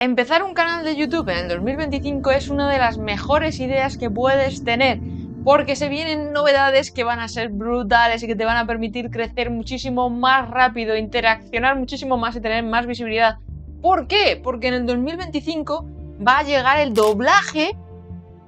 Empezar un canal de YouTube en el 2025 es una de las mejores ideas que puedes tener, porque se vienen novedades que van a ser brutales y que te van a permitir crecer muchísimo más rápido, interaccionar muchísimo más y tener más visibilidad. ¿Por qué? Porque en el 2025 va a llegar el doblaje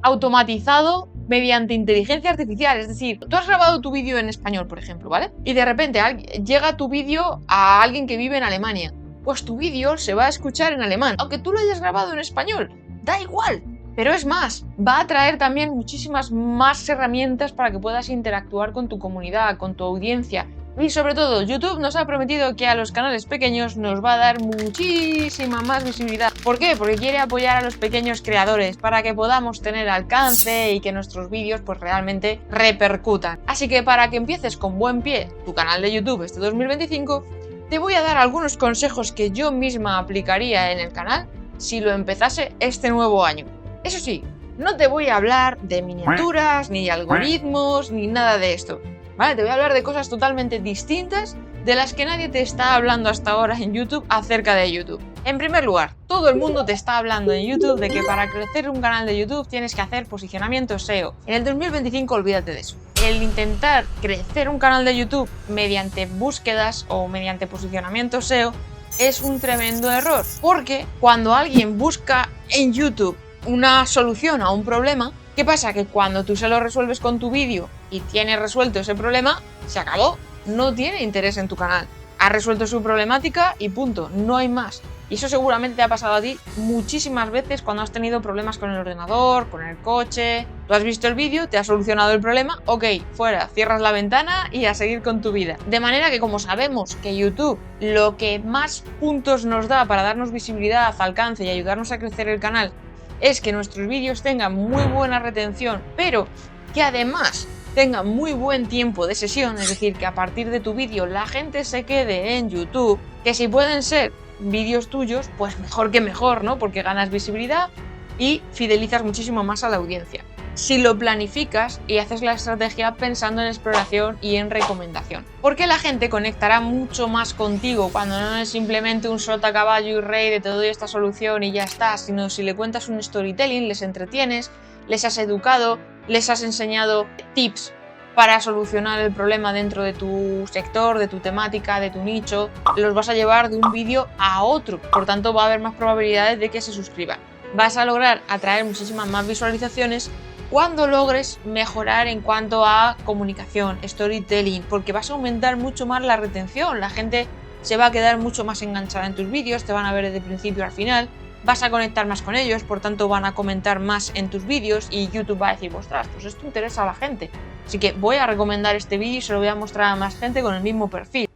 automatizado mediante inteligencia artificial. Es decir, tú has grabado tu vídeo en español, por ejemplo, ¿vale? Y de repente llega tu vídeo a alguien que vive en Alemania. Pues tu vídeo se va a escuchar en alemán, aunque tú lo hayas grabado en español, da igual. Pero es más, va a traer también muchísimas más herramientas para que puedas interactuar con tu comunidad, con tu audiencia. Y sobre todo, YouTube nos ha prometido que a los canales pequeños nos va a dar muchísima más visibilidad. ¿Por qué? Porque quiere apoyar a los pequeños creadores para que podamos tener alcance y que nuestros vídeos pues realmente repercutan. Así que para que empieces con buen pie tu canal de YouTube este 2025, te voy a dar algunos consejos que yo misma aplicaría en el canal si lo empezase este nuevo año. Eso sí, no te voy a hablar de miniaturas, ni algoritmos, ni nada de esto, ¿vale? Te voy a hablar de cosas totalmente distintas de las que nadie te está hablando hasta ahora en YouTube acerca de YouTube. En primer lugar, todo el mundo te está hablando en YouTube de que para crecer un canal de YouTube tienes que hacer posicionamiento SEO. En el 2025 olvídate de eso. El intentar crecer un canal de YouTube mediante búsquedas o mediante posicionamiento SEO es un tremendo error, porque cuando alguien busca en YouTube una solución a un problema, ¿qué pasa? Que cuando tú se lo resuelves con tu vídeo y tienes resuelto ese problema, se acabó, no tiene interés en tu canal. Ha resuelto su problemática y punto, no hay más. Y eso seguramente te ha pasado a ti muchísimas veces cuando has tenido problemas con el ordenador, con el coche. Tú has visto el vídeo, te ha solucionado el problema, ok, fuera, cierras la ventana y a seguir con tu vida. De manera que como sabemos que YouTube lo que más puntos nos da para darnos visibilidad, alcance y ayudarnos a crecer el canal es que nuestros vídeos tengan muy buena retención, pero que además tenga muy buen tiempo de sesión, es decir, que a partir de tu vídeo la gente se quede en YouTube, que si pueden ser vídeos tuyos, pues mejor que mejor, ¿no? Porque ganas visibilidad y fidelizas muchísimo más a la audiencia. Si lo planificas y haces la estrategia pensando en exploración y en recomendación. Porque la gente conectará mucho más contigo cuando no es simplemente un sota, caballo y rey de te doy esta solución y ya está, sino si le cuentas un storytelling, les entretienes, les has educado, les has enseñado tips para solucionar el problema dentro de tu sector, de tu temática, de tu nicho, los vas a llevar de un vídeo a otro, por tanto va a haber más probabilidades de que se suscriban. Vas a lograr atraer muchísimas más visualizaciones cuando logres mejorar en cuanto a comunicación, storytelling, porque vas a aumentar mucho más la retención, la gente se va a quedar mucho más enganchada en tus vídeos, te van a ver desde el principio al final, vas a conectar más con ellos, por tanto van a comentar más en tus vídeos y YouTube va a decir, ostras, pues esto interesa a la gente, así que voy a recomendar este vídeo y se lo voy a mostrar a más gente con el mismo perfil.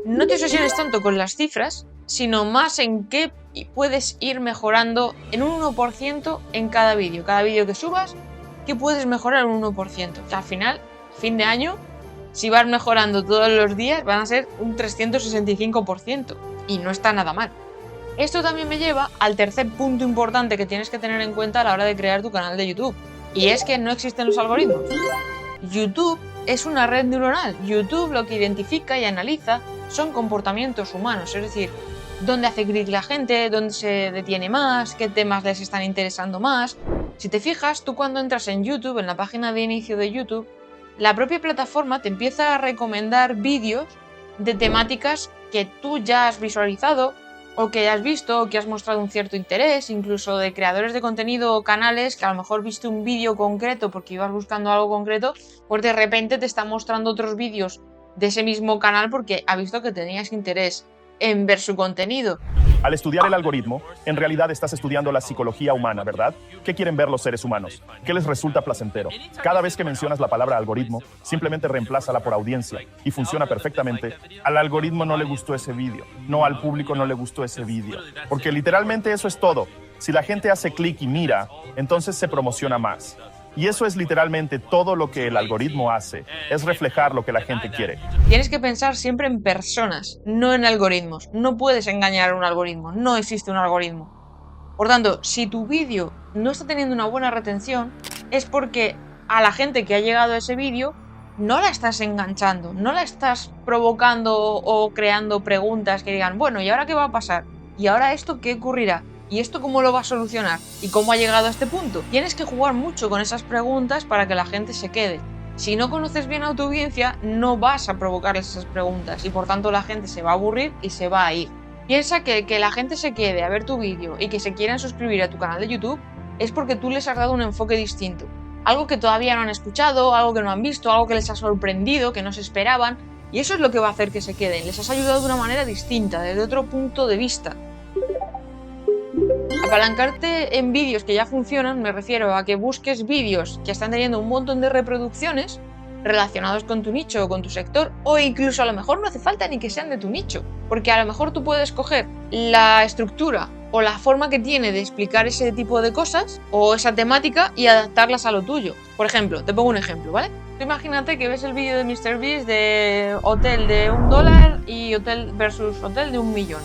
No te obsesiones tanto con las cifras, sino más en qué puedes ir mejorando en un 1% en cada vídeo. Cada vídeo que subas, ¿qué puedes mejorar un 1%? Que al final, fin de año, si vas mejorando todos los días, van a ser un 365%. Y no está nada mal. Esto también me lleva al tercer punto importante que tienes que tener en cuenta a la hora de crear tu canal de YouTube. Y es que no existen los algoritmos. YouTube es una red neuronal. YouTube lo que identifica y analiza son comportamientos humanos, es decir, dónde hace clic la gente, dónde se detiene más, qué temas les están interesando más. Si te fijas, tú cuando entras en YouTube, en la página de inicio de YouTube, la propia plataforma te empieza a recomendar vídeos de temáticas que tú ya has visualizado o que has visto o que has mostrado un cierto interés, incluso de creadores de contenido o canales que a lo mejor viste un vídeo concreto porque ibas buscando algo concreto, pues de repente te está mostrando otros vídeos de ese mismo canal porque ha visto que tenías interés en ver su contenido. Al estudiar el algoritmo, en realidad estás estudiando la psicología humana, ¿verdad? ¿Qué quieren ver los seres humanos? ¿Qué les resulta placentero? Cada vez que mencionas la palabra algoritmo, simplemente reemplázala por audiencia y funciona perfectamente. Al algoritmo no le gustó ese vídeo. No, al público no le gustó ese vídeo. Porque literalmente eso es todo. Si la gente hace clic y mira, entonces se promociona más. Y eso es literalmente todo lo que el algoritmo hace, es reflejar lo que la gente quiere. Tienes que pensar siempre en personas, no en algoritmos. No puedes engañar a un algoritmo, no existe un algoritmo. Por tanto, si tu vídeo no está teniendo una buena retención, es porque a la gente que ha llegado a ese vídeo no la estás enganchando, no la estás provocando o creando preguntas que digan, bueno, ¿y ahora qué va a pasar? ¿y ahora esto qué ocurrirá? ¿Y esto cómo lo va a solucionar? ¿Y cómo ha llegado a este punto? Tienes que jugar mucho con esas preguntas para que la gente se quede. Si no conoces bien a tu audiencia, no vas a provocarles esas preguntas y por tanto la gente se va a aburrir y se va a ir. Piensa que la gente se quede a ver tu vídeo y que se quieran suscribir a tu canal de YouTube es porque tú les has dado un enfoque distinto. Algo que todavía no han escuchado, algo que no han visto, algo que les ha sorprendido, que no se esperaban. Y eso es lo que va a hacer que se queden. Les has ayudado de una manera distinta, desde otro punto de vista. Apalancarte en vídeos que ya funcionan me refiero a que busques vídeos que están teniendo un montón de reproducciones relacionados con tu nicho o con tu sector, o incluso a lo mejor no hace falta ni que sean de tu nicho, porque a lo mejor tú puedes coger la estructura o la forma que tiene de explicar ese tipo de cosas o esa temática y adaptarlas a lo tuyo. Por ejemplo, te pongo un ejemplo, ¿vale? Tú imagínate que ves el vídeo de MrBeast de hotel de $1 y hotel versus hotel de 1 millón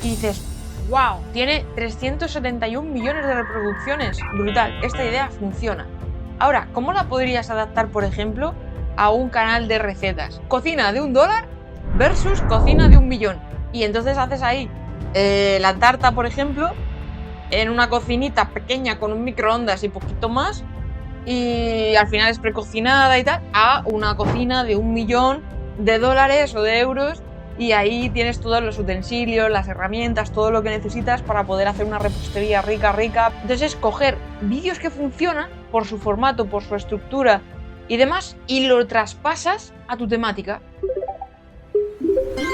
y dices, ¡wow! Tiene 371 millones de reproducciones. Brutal, esta idea funciona. Ahora, ¿cómo la podrías adaptar, por ejemplo, a un canal de recetas? Cocina de $1 versus cocina de 1 millón. Y entonces haces ahí la tarta, por ejemplo, en una cocinita pequeña con un microondas y poquito más, y al final es precocinada y tal, a una cocina de 1 millón de dólares o de euros, y ahí tienes todos los utensilios, las herramientas, todo lo que necesitas para poder hacer una repostería rica. Entonces, coger vídeos que funcionan por su formato, por su estructura y demás, y lo traspasas a tu temática.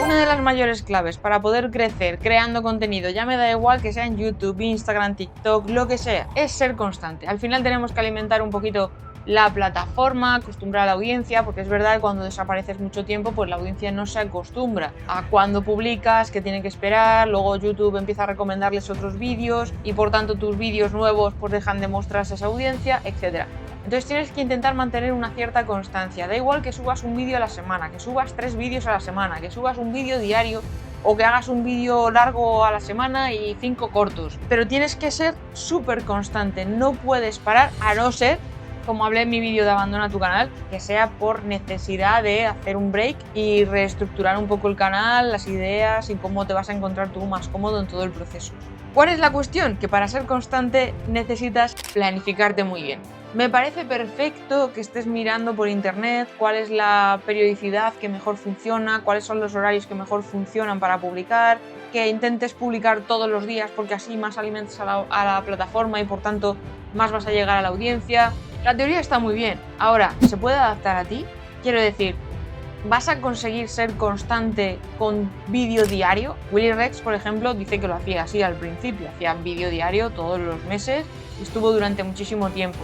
Una de las mayores claves para poder crecer creando contenido, ya me da igual que sea en YouTube, Instagram, TikTok, lo que sea, es ser constante. Al final tenemos que alimentar un poquito la plataforma, acostumbrar a la audiencia, porque es verdad que cuando desapareces mucho tiempo, pues la audiencia no se acostumbra a cuando publicas, que tiene que esperar, luego YouTube empieza a recomendarles otros vídeos y por tanto tus vídeos nuevos pues dejan de mostrarse a esa audiencia, etc. Entonces tienes que intentar mantener una cierta constancia, da igual que subas un vídeo a la semana, que subas 3 vídeos a la semana, que subas un vídeo diario o que hagas un vídeo largo a la semana y 5 cortos, pero tienes que ser súper constante, no puedes parar a no ser, como hablé en mi vídeo de Abandona tu canal, que sea por necesidad de hacer un break y reestructurar un poco el canal, las ideas y cómo te vas a encontrar tú más cómodo en todo el proceso. ¿Cuál es la cuestión? Que para ser constante necesitas planificarte muy bien. Me parece perfecto que estés mirando por internet cuál es la periodicidad que mejor funciona, cuáles son los horarios que mejor funcionan para publicar, que intentes publicar todos los días porque así más alimentas a la plataforma y por tanto más vas a llegar a la audiencia. La teoría está muy bien. Ahora, ¿se puede adaptar a ti? Quiero decir, ¿vas a conseguir ser constante con vídeo diario? Willy Rex, por ejemplo, dice que lo hacía así al principio. Hacía vídeo diario todos los meses y estuvo durante muchísimo tiempo.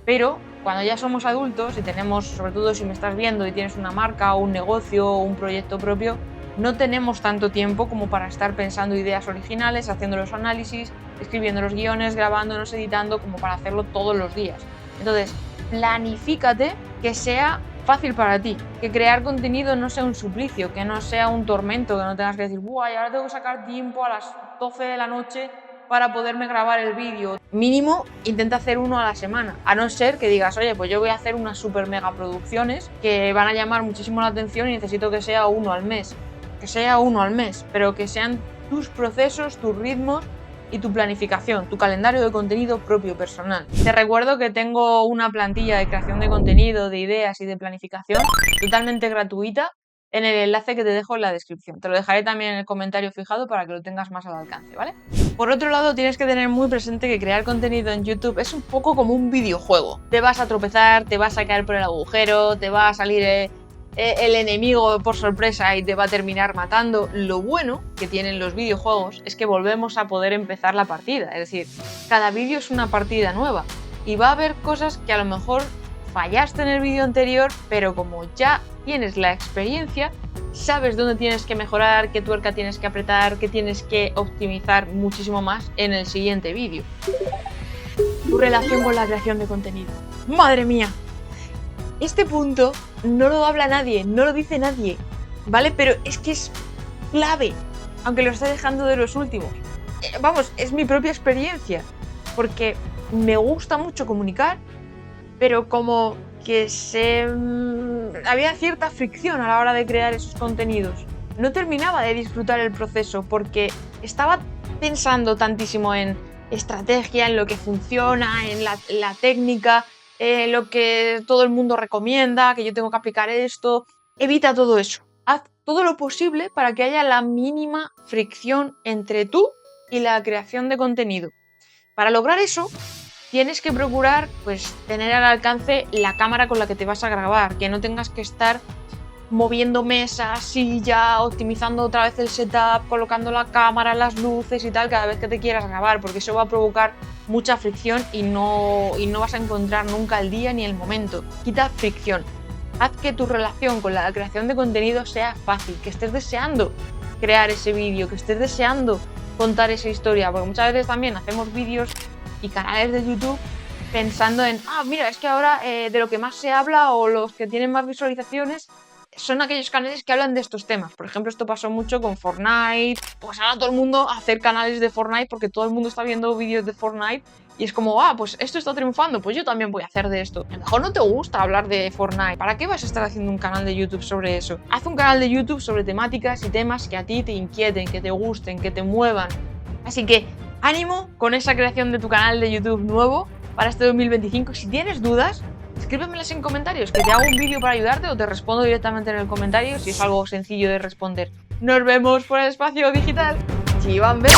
Pero cuando ya somos adultos y tenemos, sobre todo si me estás viendo y tienes una marca o un negocio o un proyecto propio, no tenemos tanto tiempo como para estar pensando ideas originales, haciendo los análisis, escribiendo los guiones, grabándonos, editando, como para hacerlo todos los días. Entonces, planifícate que sea fácil para ti, que crear contenido no sea un suplicio, que no sea un tormento, que no tengas que decir, ¡buah! Y ahora tengo que sacar tiempo a las 12 de la noche para poderme grabar el vídeo. Mínimo, intenta hacer uno a la semana, a no ser que digas, oye, pues yo voy a hacer unas super mega producciones que van a llamar muchísimo la atención y necesito que sea uno al mes. Que sea uno al mes, pero que sean tus procesos, tus ritmos y tu planificación, tu calendario de contenido propio, personal. Te recuerdo que tengo una plantilla de creación de contenido, de ideas y de planificación totalmente gratuita en el enlace que te dejo en la descripción. Te lo dejaré también en el comentario fijado para que lo tengas más al alcance, ¿vale? Por otro lado, tienes que tener muy presente que crear contenido en YouTube es un poco como un videojuego. Te vas a tropezar, te vas a caer por el agujero, te va a salir el enemigo por sorpresa y te va a terminar matando. Lo bueno que tienen los videojuegos es que volvemos a poder empezar la partida, es decir, cada vídeo es una partida nueva y va a haber cosas que a lo mejor fallaste en el vídeo anterior, pero como ya tienes la experiencia, sabes dónde tienes que mejorar, qué tuerca tienes que apretar, qué tienes que optimizar muchísimo más en el siguiente vídeo. Tu relación con la creación de contenido. ¡Madre mía! Este punto no lo habla nadie, no lo dice nadie, ¿vale? Pero es que es clave, aunque lo esté dejando de los últimos. Vamos, es mi propia experiencia, porque me gusta mucho comunicar, pero como que había cierta fricción a la hora de crear esos contenidos. No terminaba de disfrutar el proceso porque estaba pensando tantísimo en estrategia, en lo que funciona, en la técnica, lo que todo el mundo recomienda, que yo tengo que aplicar esto. Evita todo eso. Haz todo lo posible para que haya la mínima fricción entre tú y la creación de contenido. Para lograr eso, tienes que procurar pues, tener al alcance la cámara con la que te vas a grabar, que no tengas que estar moviendo mesas, silla, optimizando otra vez el setup, colocando la cámara, las luces y tal cada vez que te quieras grabar, porque eso va a provocar mucha fricción y no vas a encontrar nunca el día ni el momento. Quita fricción. Haz que tu relación con la creación de contenido sea fácil, que estés deseando crear ese vídeo, que estés deseando contar esa historia, porque muchas veces también hacemos vídeos y canales de YouTube pensando en, mira, es que ahora de lo que más se habla o los que tienen más visualizaciones son aquellos canales que hablan de estos temas. Por ejemplo, esto pasó mucho con Fortnite. Pues ahora todo el mundo a hacer canales de Fortnite porque todo el mundo está viendo vídeos de Fortnite y es como, pues esto está triunfando, pues yo también voy a hacer de esto. A lo mejor no te gusta hablar de Fortnite. ¿Para qué vas a estar haciendo un canal de YouTube sobre eso? Haz un canal de YouTube sobre temáticas y temas que a ti te inquieten, que te gusten, que te muevan. Así que ánimo con esa creación de tu canal de YouTube nuevo para este 2025. Si tienes dudas, escríbemelas en comentarios, que te hago un vídeo para ayudarte o te respondo directamente en el comentario si es algo sencillo de responder. Nos vemos por el espacio digital. ¡Chivambe!